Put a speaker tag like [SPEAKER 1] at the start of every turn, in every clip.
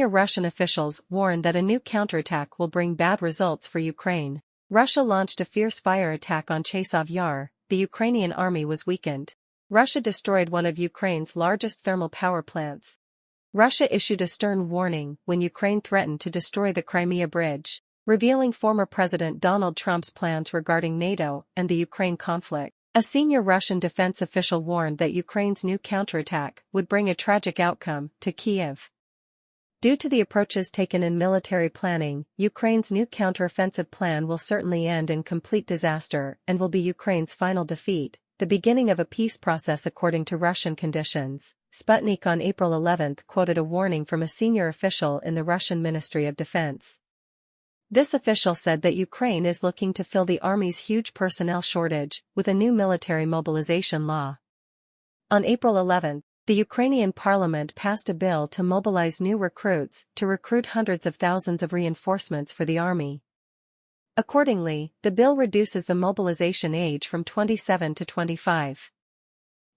[SPEAKER 1] Senior Russian officials warn that a new counterattack will bring bad results for Ukraine. Russia launched a fierce fire attack on Chasov Yar. The Ukrainian army was weakened. Russia destroyed one of Ukraine's largest thermal power plants. Russia issued a stern warning when Ukraine threatened to destroy the Crimea bridge, revealing former President Donald Trump's plans regarding NATO and the Ukraine conflict. A senior Russian defense official warned that Ukraine's new counterattack would bring a tragic outcome to Kyiv. Due to the approaches taken in military planning, Ukraine's new counteroffensive plan will certainly end in complete disaster and will be Ukraine's final defeat, the beginning of a peace process according to Russian conditions. Sputnik on April 11 quoted a warning from a senior official in the Russian Ministry of Defense. This official said that Ukraine is looking to fill the army's huge personnel shortage with a new military mobilization law. On April 11, the Ukrainian parliament passed a bill to mobilize new recruits to recruit hundreds of thousands of reinforcements for the army. Accordingly, the bill reduces the mobilization age from 27 to 25.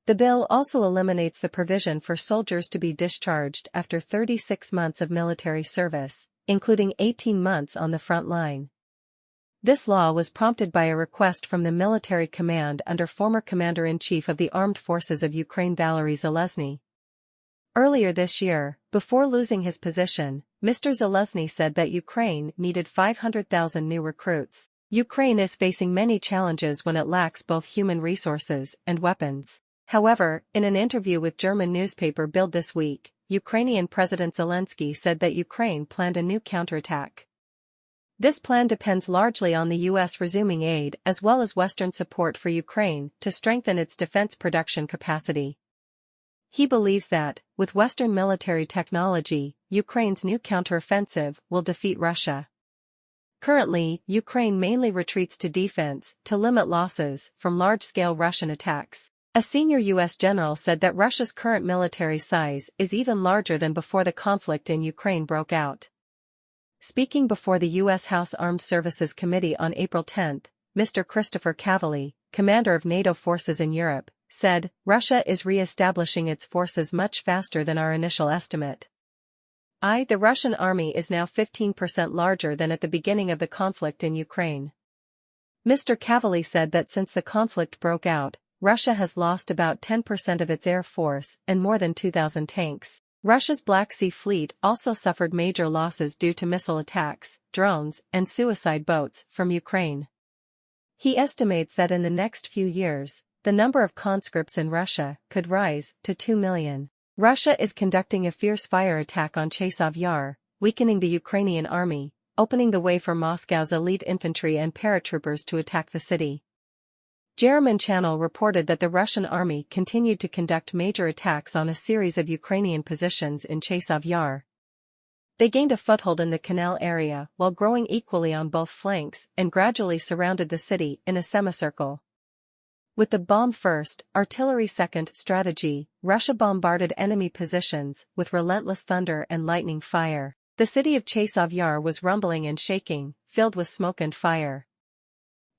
[SPEAKER 1] The bill also eliminates the provision for soldiers to be discharged after 36 months of military service, including 18 months on the front line. This law was prompted by a request from the military command under former Commander-in-Chief of the Armed Forces of Ukraine Valery Zaluzhny. Earlier this year, before losing his position, Mr. Zaluzhny said that Ukraine needed 500,000 new recruits. Ukraine is facing many challenges when it lacks both human resources and weapons. However, in an interview with German newspaper Bild this week, Ukrainian President Zelensky said that Ukraine planned a new counterattack. This plan depends largely on the U.S. resuming aid as well as Western support for Ukraine to strengthen its defense production capacity. He believes that, with Western military technology, Ukraine's new counteroffensive will defeat Russia. Currently, Ukraine mainly retreats to defense to limit losses from large-scale Russian attacks. A senior U.S. general said that Russia's current military size is even larger than before the conflict in Ukraine broke out. Speaking before the U.S. House Armed Services Committee on April 10, Mr. Christopher Cavalli, commander of NATO forces in Europe, said, "Russia is re-establishing its forces much faster than our initial estimate. The Russian army is now 15% larger than at the beginning of the conflict in Ukraine." Mr. Cavalli said that since the conflict broke out, Russia has lost about 10% of its air force and more than 2,000 tanks. Russia's Black Sea Fleet also suffered major losses due to missile attacks, drones, and suicide boats from Ukraine. He estimates that in the next few years, the number of conscripts in Russia could rise to 2 million. Russia is conducting a fierce fire attack on Chasov Yar, weakening the Ukrainian army, opening the way for Moscow's elite infantry and paratroopers to attack the city. German channel reported that the Russian army continued to conduct major attacks on a series of Ukrainian positions in Chasov Yar. They gained a foothold in the canal area while growing equally on both flanks and gradually surrounded the city in a semicircle. With the bomb first, artillery second strategy, Russia bombarded enemy positions with relentless thunder and lightning fire. The city of Chasov Yar was rumbling and shaking, filled with smoke and fire.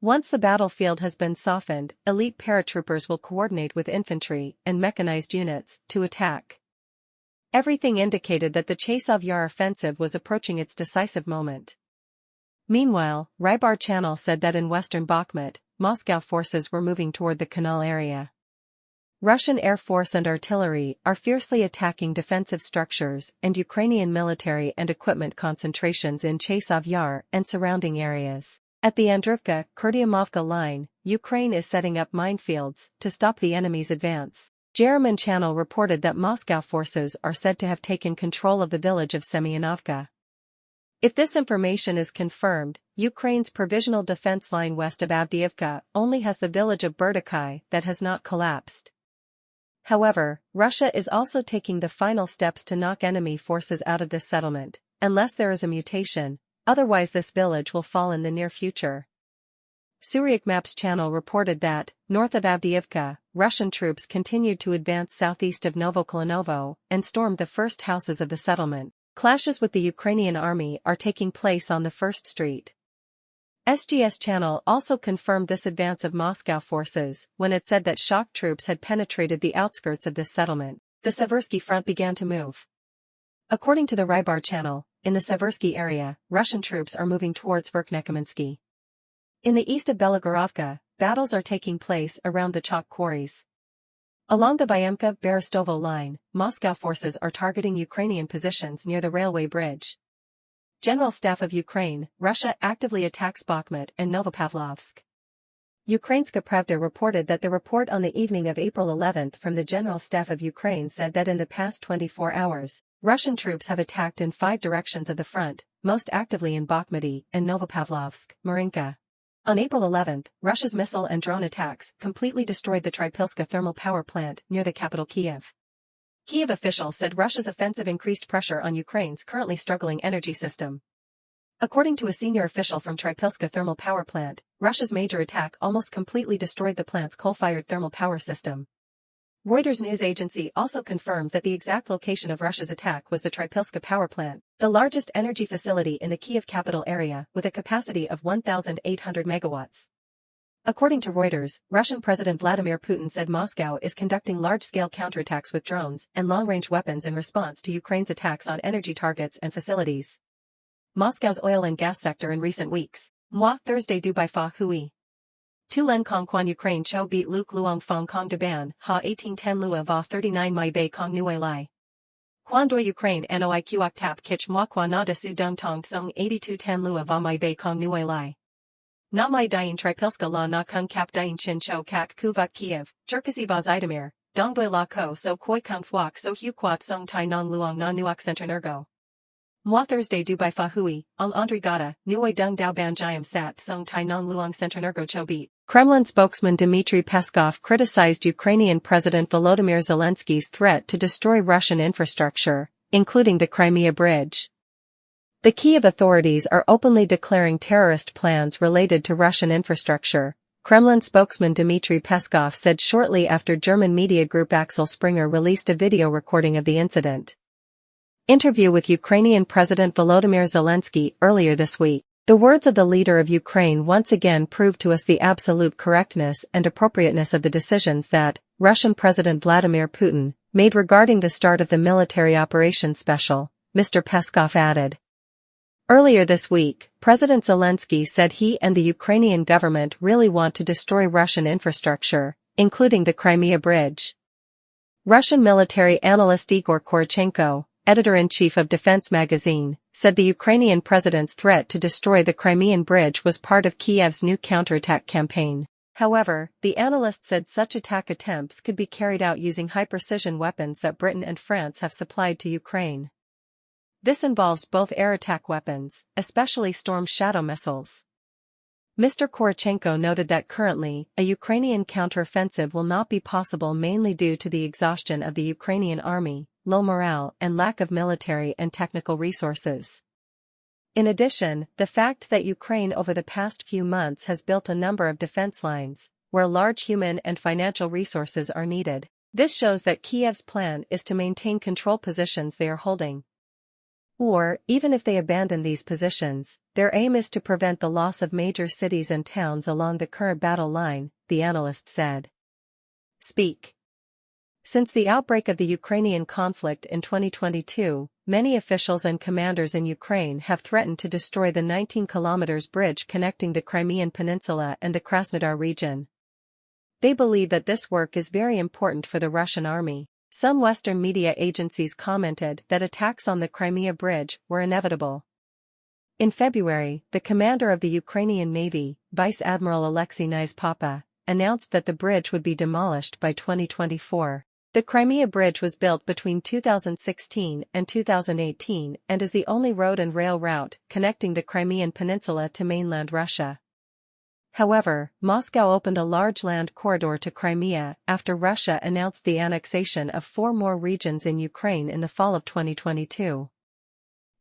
[SPEAKER 1] Once the battlefield has been softened, elite paratroopers will coordinate with infantry and mechanized units to attack. Everything indicated that the Chasov Yar offensive was approaching its decisive moment. Meanwhile, Rybar channel said that in western Bakhmut, Moscow forces were moving toward the canal area. Russian air force and artillery are fiercely attacking defensive structures and Ukrainian military and equipment concentrations in Chasov Yar and surrounding areas. At the Andrivka-Kurdiamovka line, Ukraine is setting up minefields to stop the enemy's advance. German channel reported that Moscow forces are said to have taken control of the village of Semyonovka. If this information is confirmed, Ukraine's provisional defense line west of Avdiivka only has the village of Berdikai that has not collapsed. However, Russia is also taking the final steps to knock enemy forces out of this settlement, unless there is a mutation. Otherwise this village will fall in the near future. Suryk Maps channel reported that, north of Avdiivka, Russian troops continued to advance southeast of Novokolinovo and stormed the first houses of the settlement. Clashes with the Ukrainian army are taking place on the First Street. SGS channel also confirmed this advance of Moscow forces when it said that shock troops had penetrated the outskirts of this settlement. The Seversky front began to move. According to the Rybar channel, in the Seversky area, Russian troops are moving towards Verkhnekamensky. In the east of Belogorovka, battles are taking place around the chalk quarries. Along the Byemka-Berestovo line, Moscow forces are targeting Ukrainian positions near the railway bridge. General Staff of Ukraine, Russia actively attacks Bakhmut and Novopavlovsk. Ukrainska Pravda reported that the report on the evening of April 11 from the General Staff of Ukraine said that in the past 24 hours, Russian troops have attacked in 5 directions of the front, most actively in Bakhmut and Novopavlovsk, Marinka. On April 11, Russia's missile and drone attacks completely destroyed the Trypilska thermal power plant near the capital Kiev. Kiev officials said Russia's offensive increased pressure on Ukraine's currently struggling energy system. According to a senior official from Trypilska thermal power plant, Russia's major attack almost completely destroyed the plant's coal-fired thermal power system. Reuters news agency also confirmed that the exact location of Russia's attack was the Trypilska power plant, the largest energy facility in the Kiev capital area with a capacity of 1,800 megawatts. According to Reuters, Russian President Vladimir Putin said Moscow is conducting large-scale counterattacks with drones and long-range weapons in response to Ukraine's attacks on energy targets and facilities. Moscow's oil and gas sector in recent weeks. Thursday Dubai Fa Hui. Tu Len Kong Quan Ukraine Cho beat Luke Luong Fong Kong Deban, Ha 1810 Lua Va 39 Mai Bei Kong Nui Lai. Quan Doi Ukraine Noi Kuok Tap Kich Mwa Kwa Na De Su Dung Tong Sung 8210 Lua Va Mai Bei Kong Nui Lai. Na Mai Dain Trypilska La Na Kung Kap Dain Chin Cho Kak Kuvuk Kiev, Cherkasy Va Zidamir, Dongboi La Ko So Koi Kung Thuok So Hu Kwat Sung Tai Nong Luong Na Nuok Centrenergo. Mwa Thursday Dubai Fa Hui, Ong Andri Gata, Nuoi Dung Dao Ban Jiam Sat Sung Tai Nong Luong Centrenergo Cho Beat. Kremlin spokesman Dmitry Peskov criticized Ukrainian President Volodymyr Zelensky's threat to destroy Russian infrastructure, including the Crimea bridge. The Kiev authorities are openly declaring terrorist plans related to Russian infrastructure, Kremlin spokesman Dmitry Peskov said shortly after German media group Axel Springer released a video recording of the incident. Interview with Ukrainian President Volodymyr Zelensky earlier this week. The words of the leader of Ukraine once again proved to us the absolute correctness and appropriateness of the decisions that Russian President Vladimir Putin made regarding the start of the military operation special, Mr. Peskov added. Earlier this week, President Zelensky said he and the Ukrainian government really want to destroy Russian infrastructure, including the Crimea bridge. Russian military analyst Igor Korchenko, editor-in-chief of Defense magazine, said the Ukrainian president's threat to destroy the Crimean bridge was part of Kiev's new counterattack campaign. However, the analyst said such attack attempts could be carried out using high-precision weapons that Britain and France have supplied to Ukraine. This involves both air attack weapons, especially Storm Shadow missiles. Mr. Korchenko noted that currently, a Ukrainian counteroffensive will not be possible mainly due to the exhaustion of the Ukrainian army, low morale and lack of military and technical resources. In addition, the fact that Ukraine over the past few months has built a number of defense lines, where large human and financial resources are needed. This shows that Kiev's plan is to maintain control positions they are holding. Or, even if they abandon these positions, their aim is to prevent the loss of major cities and towns along the current battle line, the analyst said. Speak. Since the outbreak of the Ukrainian conflict in 2022, many officials and commanders in Ukraine have threatened to destroy the 19-kilometers bridge connecting the Crimean Peninsula and the Krasnodar region. They believe that this work is very important for the Russian army. Some Western media agencies commented that attacks on the Crimea bridge were inevitable. In February, the commander of the Ukrainian Navy, Vice Admiral Alexei Nyspapa, announced that the bridge would be demolished by 2024. The Crimea Bridge was built between 2016 and 2018 and is the only road and rail route connecting the Crimean Peninsula to mainland Russia. However, Moscow opened a large land corridor to Crimea after Russia announced the annexation of 4 more regions in Ukraine in the fall of 2022.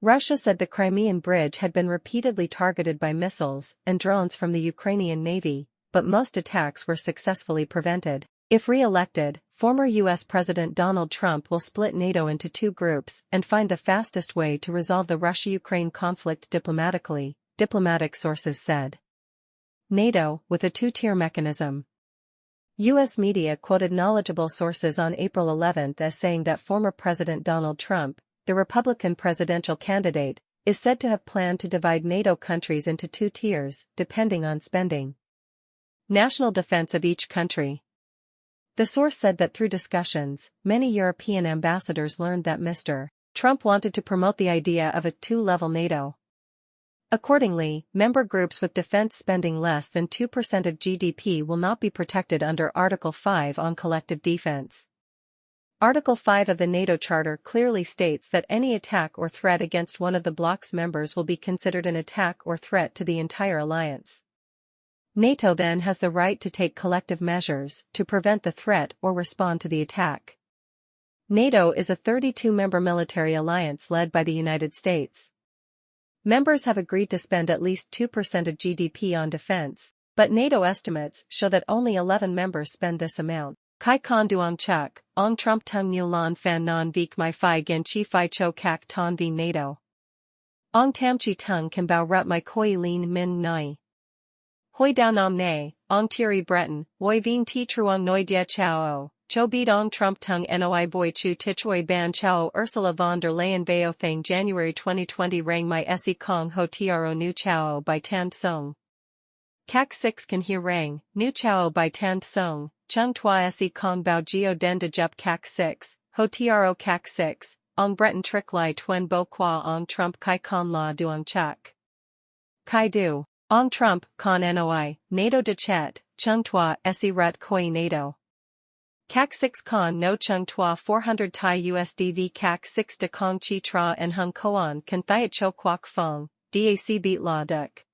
[SPEAKER 1] Russia said the Crimean Bridge had been repeatedly targeted by missiles and drones from the Ukrainian Navy, but most attacks were successfully prevented. If re-elected, former U.S. President Donald Trump will split NATO into 2 groups and find the fastest way to resolve the Russia-Ukraine conflict diplomatically, diplomatic sources said. NATO, with a 2-tier mechanism. U.S. media quoted knowledgeable sources on April 11 as saying that former President Donald Trump the Republican presidential candidate, is said to have planned to divide NATO countries into two tiers, depending on spending. National defense of each country. The source said that through discussions, many European ambassadors learned that Mr. Trump wanted to promote the idea of a two-level NATO. Accordingly, member groups with defense spending less than 2% of GDP will not be protected under Article 5 on collective defense. Article 5 of the NATO Charter clearly states that any attack or threat against one of the bloc's members will be considered an attack or threat to the entire alliance. NATO then has the right to take collective measures to prevent the threat or respond to the attack. NATO is a 32-member military alliance led by the United States. Members have agreed to spend at least 2% of GDP on defense, but NATO estimates show that only 11 members spend this amount. Kai kon duong chuk, ong Trump tung nu lan fan non vik my fi gen chi fi cho kak ton vi NATO. Ong tam chi tung kan bao rut my koi lin min nai. Hoi da nam ne, ong Thierry Breton, woi vien ti truong noi dia chao. Cho beat ong Trump tung noi boy chu tichoi ban chao Ursula von der Leyen veo thang January 2020 rang my se kong ho tiaro nu chao by tan song. Kak 6 can hear rang, nu chao by tan song, chung tua se kong bao geo den de jup kak 6, ho tiaro kak 6, ong Breton trick lai tuen bo qua ong Trump kai kon la duong chuk. Kai du, ong Trump, con noi, NATO de chet, chung tua se rut koi NATO. Kak 6 con no chung tua 400 Thai USD v Kak 6 de kong chi tra en hung koan kan thiat cho kwak fong, dac beat la duk.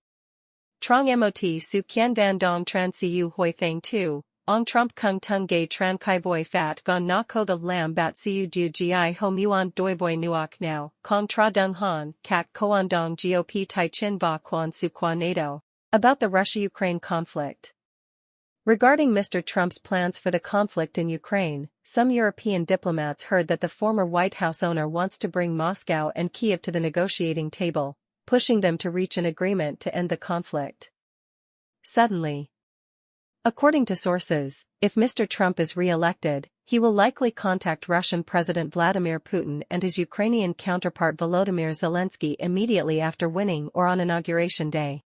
[SPEAKER 1] Trong mot su kien van dong tran siu hoi thang tu, ong Trump kung tung gay tran kai boy fat gon na ko the lam bat siu du gi ho muon doi boy nuok now, kong tra dung han, kak koan dong gop tai chin ba kwan su kwa NATO. About the Russia-Ukraine conflict. Regarding Mr. Trump's plans for the conflict in Ukraine, some European diplomats heard that the former White House owner wants to bring Moscow and Kyiv to the negotiating table, pushing them to reach an agreement to end the conflict. Suddenly. According to sources, if Mr. Trump is re-elected, he will likely contact Russian President Vladimir Putin and his Ukrainian counterpart Volodymyr Zelensky immediately after winning or on Inauguration Day.